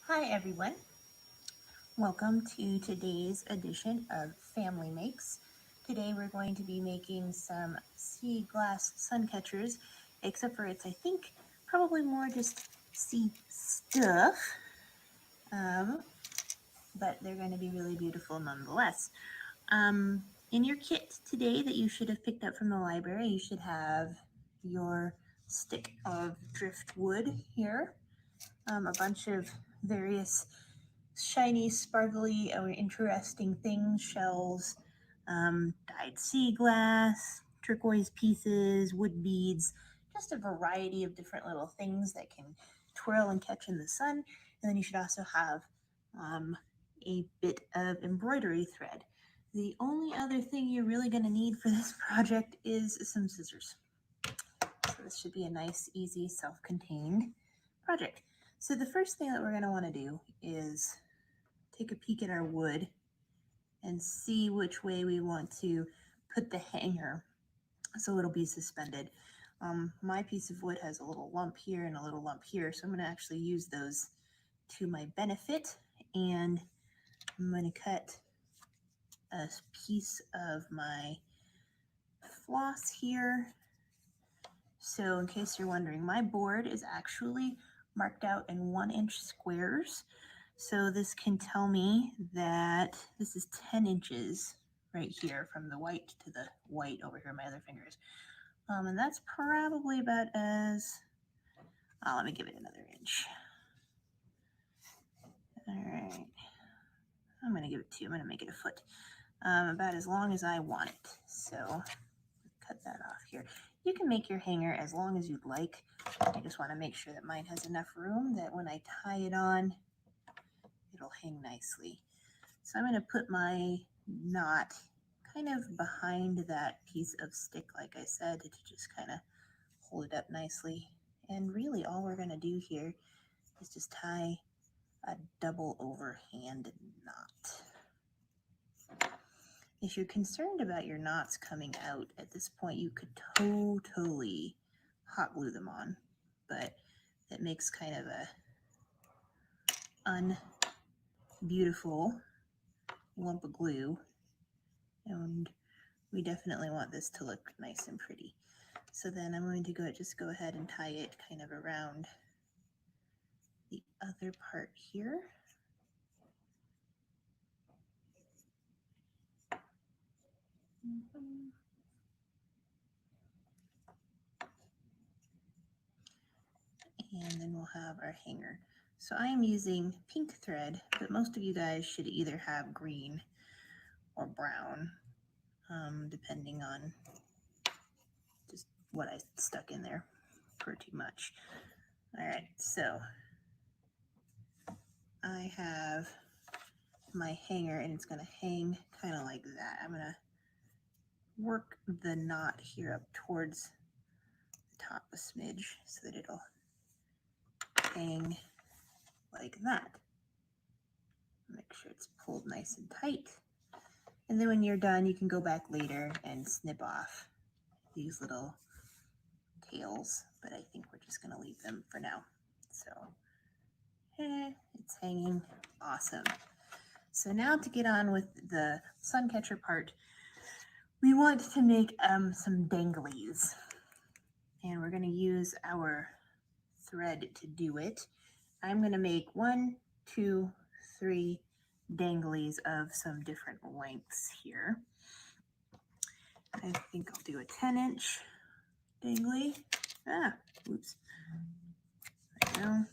Hi everyone, welcome to today's edition of Family Makes. Today we're going to be making some sea glass sun catchers, except for it's I think probably more just sea stuff, um, but they're going to be really beautiful nonetheless. In your kit today that you should have picked up from the library, you should have your stick of driftwood here, a bunch of various shiny, sparkly, or interesting things, shells, dyed sea glass, turquoise pieces, wood beads, just a variety of different little things that can twirl and catch in the sun. And then you should also have um, a bit of embroidery thread. The only other thing you're really going to need for this project is some scissors. So this should be a nice, easy, self-contained project. So the first thing that we're going to want to do is take a peek at our wood and see which way we want to put the hanger so it'll be suspended. My piece of wood has a little lump here and a little lump here, so I'm going to actually use those to my benefit, and I'm going to cut a piece of my floss here. So in case you're wondering, my board is actually marked out in 1-inch squares. So this can tell me that this is 10 inches right here from the white to the white over here, my other fingers. And that's probably about as, let me give it another inch. All right, I'm gonna give it 2, I'm gonna make it a foot. About as long as I want it. So cut that off here. You can make your hanger as long as you'd like. I just wanna make sure that mine has enough room that when I tie it on, it'll hang nicely. So I'm going to put my knot kind of behind that piece of stick, like I said, to just kind of hold it up nicely. And really all we're going to do here is just tie a double overhand knot. If you're concerned about your knots coming out at this point, you could totally hot glue them on, but it makes kind of a unbeautiful lump of glue, and we definitely want this to look nice and pretty. So then I'm going to go ahead and tie it kind of around the other part here. And then we'll have our hanger. So I am using pink thread, but most of you guys should either have green or brown, depending on just what I stuck in there for too much. All right, so I have my hanger and it's gonna hang kind of like that. I'm gonna work the knot here up towards the top a smidge so that it'll hang like that. Make sure it's pulled nice and tight. And then when you're done, you can go back later and snip off these little tails, but I think we're just gonna leave them for now. So, it's hanging awesome. So now to get on with the sun catcher part, we want to make some danglies. And we're gonna use our thread to do it. I'm gonna make 1, 2, 3 danglies of some different lengths here. I think I'll do a 10-inch dangly. Oops. There we go.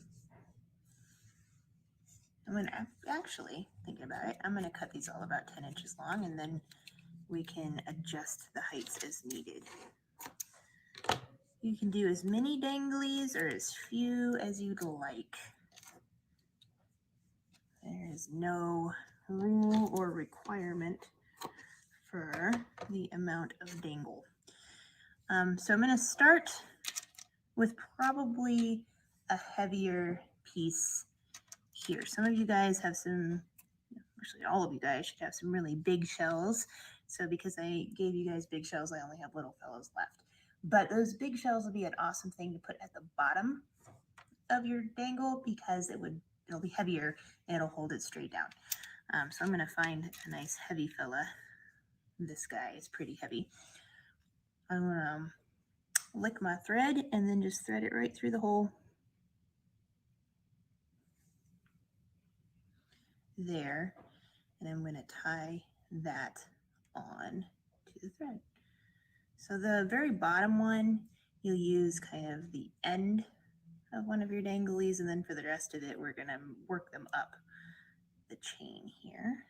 I'm gonna actually, thinking about it, I'm gonna cut these all about 10 inches long, and then we can adjust the heights as needed. You can do as many danglies or as few as you'd like. There is no rule or requirement for the amount of dangle. So I'm going to start with probably a heavier piece here. Some of you guys have some, actually all of you guys should have some really big shells. So because I gave you guys big shells, I only have little fellows left. But those big shells would be an awesome thing to put at the bottom of your dangle because it would it'll be heavier and it'll hold it straight down. So I'm going to find a nice heavy fella. This guy is pretty heavy. I'm going to lick my thread and then just thread it right through the hole there, and I'm going to tie that on to the thread. So the very bottom one, you'll use kind of the end of one of your danglies, and then for the rest of it, we're going to work them up the chain here.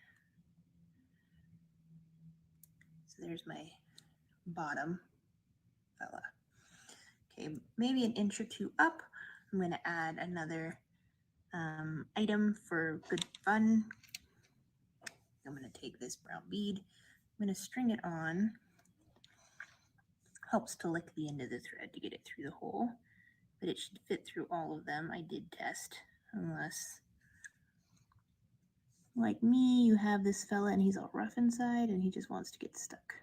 So there's my bottom fella. Okay, maybe an inch or two up, I'm going to add another item for good fun. I'm going to take this brown bead, I'm going to string it on. Helps to lick the end of the thread to get it through the hole, but it should fit through all of them. I did test, unless, like me, you have this fella and he's all rough inside and he just wants to get stuck,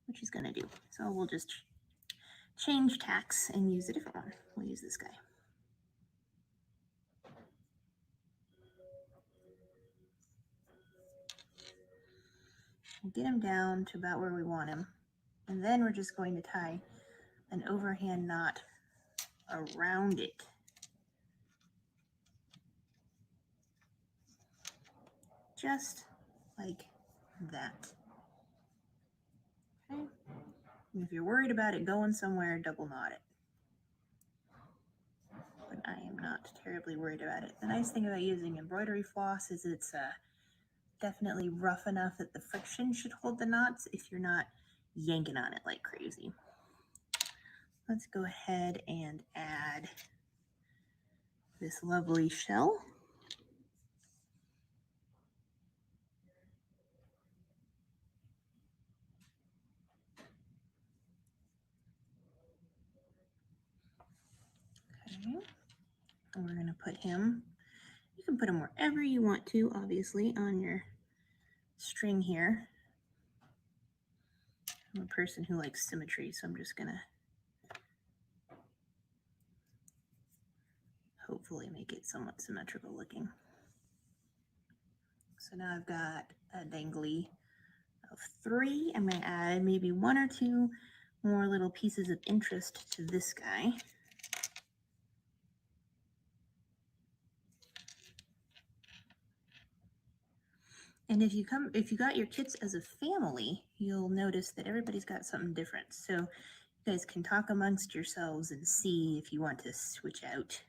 which he's going to do. So we'll just change tacks and use a different one. We'll use this guy. We'll get him down to about where we want him. And then we're just going to tie an overhand knot around it. Just like that. Okay. And if you're worried about it going somewhere, double knot it. But I am not terribly worried about it. The nice thing about using embroidery floss is it's definitely rough enough that the friction should hold the knots if you're not yanking on it like crazy. Let's go ahead and add this lovely shell. Okay, and we're going to put him, you can put him wherever you want to, obviously, on your string here. I'm a person who likes symmetry, so I'm just going to hopefully make it somewhat symmetrical looking. So now I've got a dangly of 3. I'm going to add maybe 1 or 2 more little pieces of interest to this guy. And if you got your kits as a family, you'll notice that everybody's got something different. So you guys can talk amongst yourselves and see if you want to switch out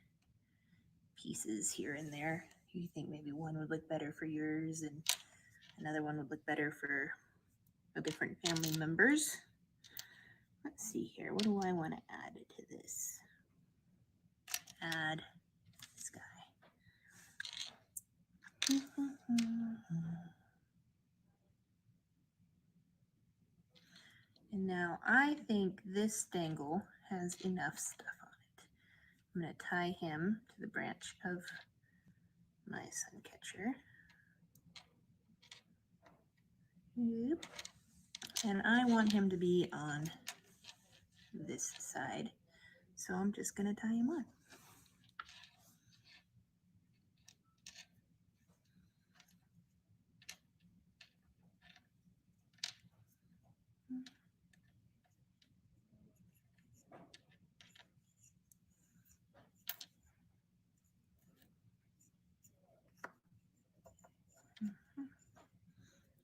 pieces here and there. You think maybe one would look better for yours and another one would look better for a different family members. Let's see here. What do I want to add to this? Add this guy. And now I think this dangle has enough stuff on it. I'm going to tie him to the branch of my Suncatcher. Yep. And I want him to be on this side. So I'm just going to tie him on.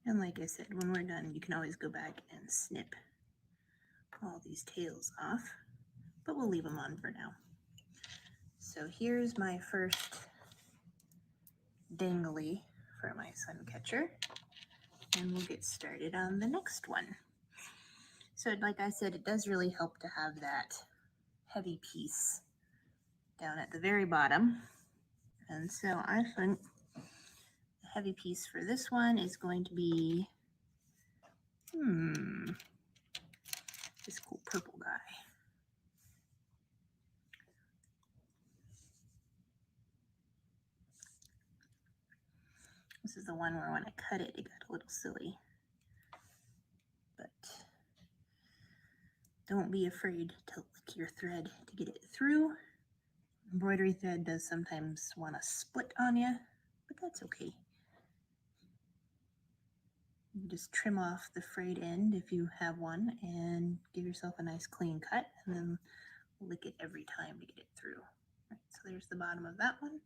And like I said, when we're done, you can always go back and snip all these tails off, but we'll leave them on for now. So here's my first dangly for my Suncatcher, and we'll get started on the next one. So like I said, it does really help to have that heavy piece down at the very bottom. And so I think the heavy piece for this one is going to be this cool purple guy. This is the one where when I cut it, it got a little silly. But don't be afraid to lick your thread to get it through. Embroidery thread does sometimes want to split on you, but that's okay. You just trim off the frayed end if you have one and give yourself a nice clean cut, and then lick it every time to get it through. Right, so there's the bottom of that one.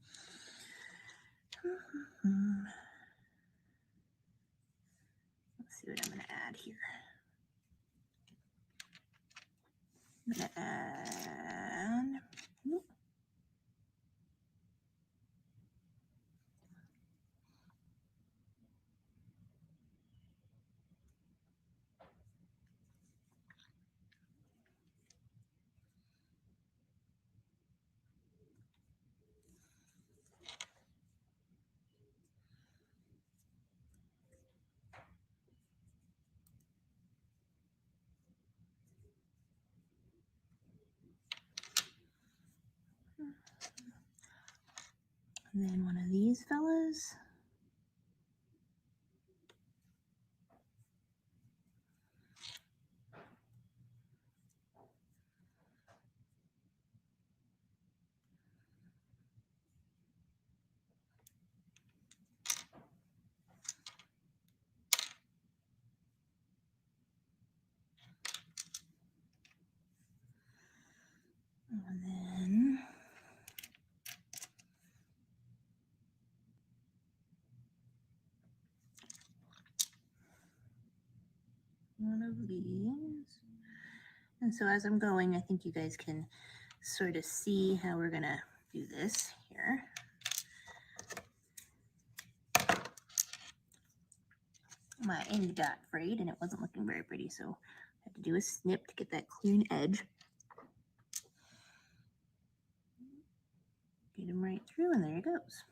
Let's see what I'm going to add here. I'm going to add and then one of these fellas. And then one of these. And so as I'm going, I think you guys can sort of see how we're going to do this here. My end got frayed and it wasn't looking very pretty, so I had to do a snip to get that clean edge. Get him right through, and there it goes.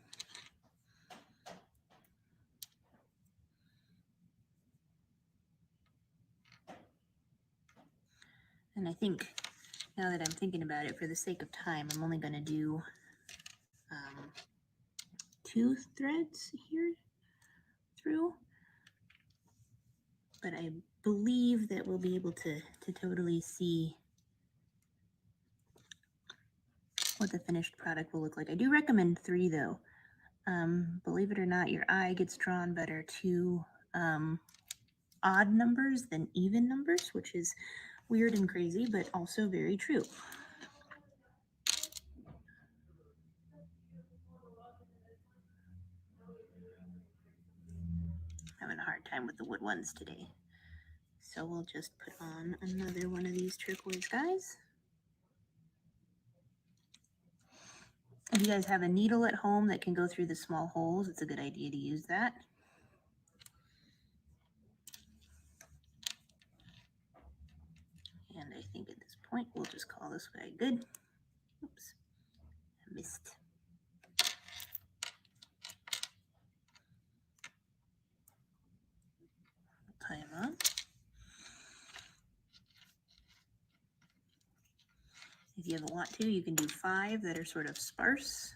And I think, now that I'm thinking about it, for the sake of time, I'm only going to do 2 threads here through. But I believe that we'll be able to totally see what the finished product will look like. I do recommend 3 though. Believe it or not, your eye gets drawn better to odd numbers than even numbers, which is weird and crazy, but also very true. Having a hard time with the wood ones today. So we'll just put on another one of these turquoise guys. If you guys have a needle at home that can go through the small holes, it's a good idea to use that. And I think at this point, we'll just call this guy good. Oops, I missed. Tie him on. If you ever want to, you can do 5 that are sort of sparse.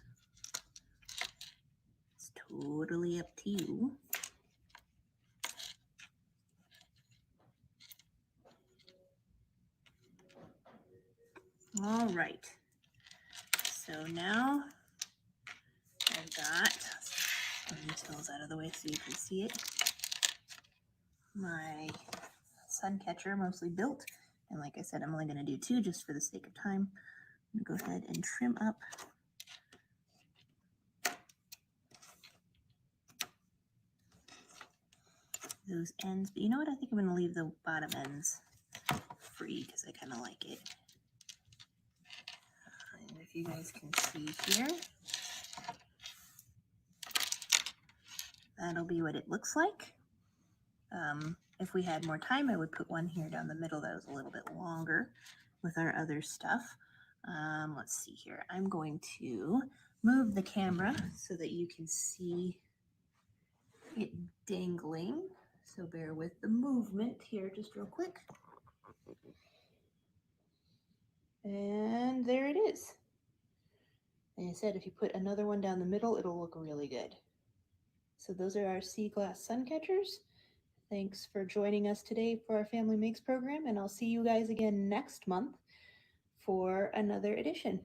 It's totally up to you. All right. So now I've got, let me these out of the way so you can see it. My Suncatcher mostly built. And like I said, I'm only going to do 2 just for the sake of time. I'm going to go ahead and trim up those ends. But you know what? I think I'm going to leave the bottom ends free because I kind of like it. And if you guys can see here, that'll be what it looks like. If we had more time, I would put one here down the middle that was a little bit longer with our other stuff. Let's see here. I'm going to move the camera so that you can see it dangling. So bear with the movement here just real quick. And there it is. Like I said, if you put another one down the middle, it'll look really good. So those are our sea glass sun catchers. Thanks for joining us today for our Family Makes program, and I'll see you guys again next month for another edition.